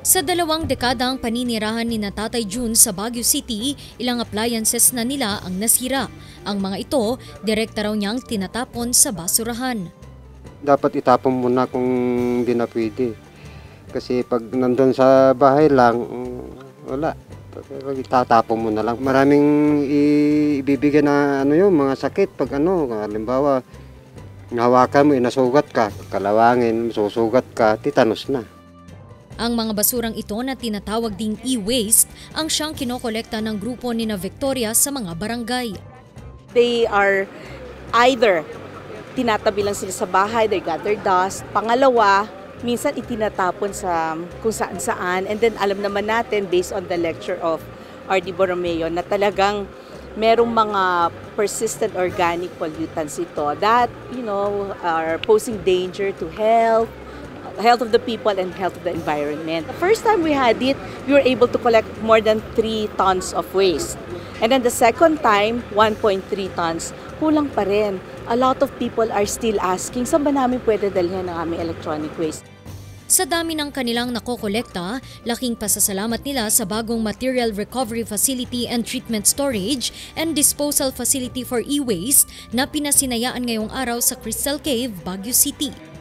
Sa 2 dekadang paninirahan ni Tatay June sa Baguio City, ilang appliances na nila ang nasira. Ang mga ito, direkta raw niyang tinatapon sa basurahan. Dapat itapon muna kung hindi na pwede. Kasi pag nandun sa bahay lang, wala. Itatapon mo na lang. Maraming ibibigay na mga sakit. Pag halimbawa, hawakan mo, nasugat ka, kalawangin, susugat ka, titanos na. Ang mga basurang ito na tinatawag ding e-waste ang siyang kinokolekta ng grupo ni Victoria sa mga barangay. They are either tinatabi lang sila sa bahay, they gather dust. Pangalawa, minsan itinatapon sa kung saan-saan. And then alam naman natin based on the lecture of R.D. Borromeo na talagang merong mga persistent organic pollutants ito that, are posing danger to health of the people and health of the environment. The first time we had it, we were able to collect more than 3 tons of waste. And then the second time, 1.3 tons. Kulang pa rin. A lot of people are still asking, saan ba namin pwede dalhin ang aming electronic waste? Sa dami ng kanilang nakokolekta, laking pasasalamat nila sa bagong Material Recovery Facility and Treatment Storage and Disposal Facility for E-Waste na pinasinayaan ngayong araw sa Crystal Cave, Baguio City.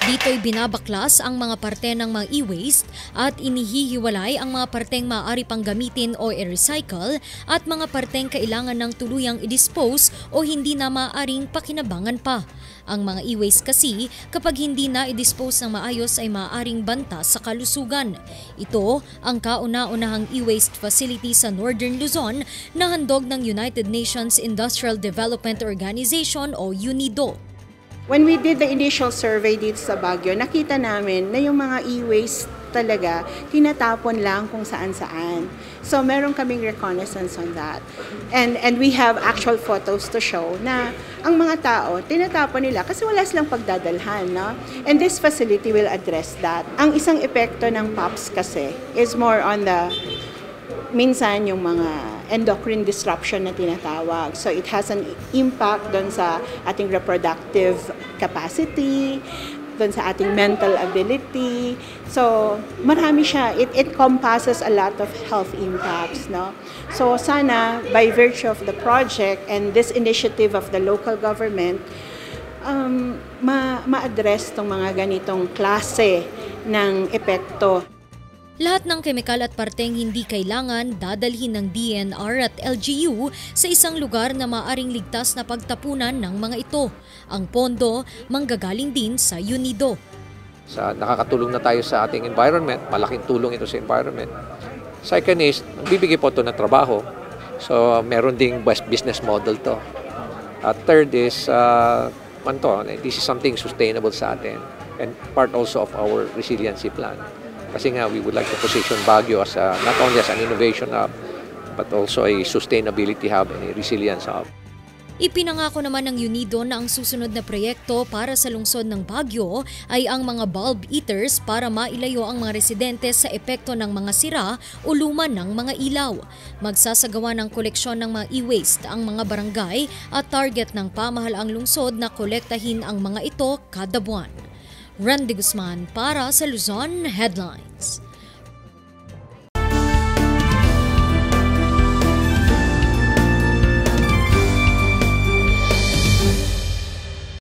Dito'y binabaklas ang mga parte ng mga e-waste at inihihiwalay ang mga parteng maaari pang gamitin o i-recycle at mga parteng kailangan ng tuluyang i-dispose o hindi na maaaring pakinabangan pa. Ang mga e-waste kasi kapag hindi na i-dispose ng maayos ay maaaring banta sa kalusugan. Ito ang kauna-unahang e-waste facility sa Northern Luzon na handog ng United Nations Industrial Development Organization o UNIDO. When we did the initial survey dito sa Baguio, nakita namin na yung mga e-waste talaga tinatapon lang kung saan-saan. So meron kaming reconnaissance on that. And we have actual photos to show na ang mga tao, tinatapon nila kasi wala silang pagdadalhan. No? And this facility will address that. Ang isang epekto ng POPs kasi is more on the minsan yung mga endocrine disruption na tinatawag. So it has an impact doon sa ating reproductive capacity, doon sa ating mental ability. So marami siya. It encompasses a lot of health impacts. No? So sana by virtue of the project and this initiative of the local government, ma-address tong mga ganitong klase ng epekto. Lahat ng kemikal at parteng hindi kailangan dadalhin ng DNR at LGU sa isang lugar na maaring ligtas na pagtapunan ng mga ito. Ang pondo manggagaling din sa UNIDO. Nakakatulong na tayo sa ating environment, malaking tulong ito sa environment. Second is, bibigay po ito ng trabaho. So meron ding business model to. Third is, this is something sustainable sa atin and part also of our resiliency plan. Kasi nga, we would like to position Baguio as not only as an innovation hub, but also a sustainability hub and a resilience hub. Ipinangako naman ng UNIDO na ang susunod na proyekto para sa lungsod ng Baguio ay ang mga bulb eaters para mailayo ang mga residente sa epekto ng mga sira o luma ng mga ilaw. Magsasagawa ng koleksyon ng mga e-waste ang mga barangay at target ng pamahalaang lungsod na kolektahin ang mga ito kada buwan. Randy Guzman para sa Luzon Headlines.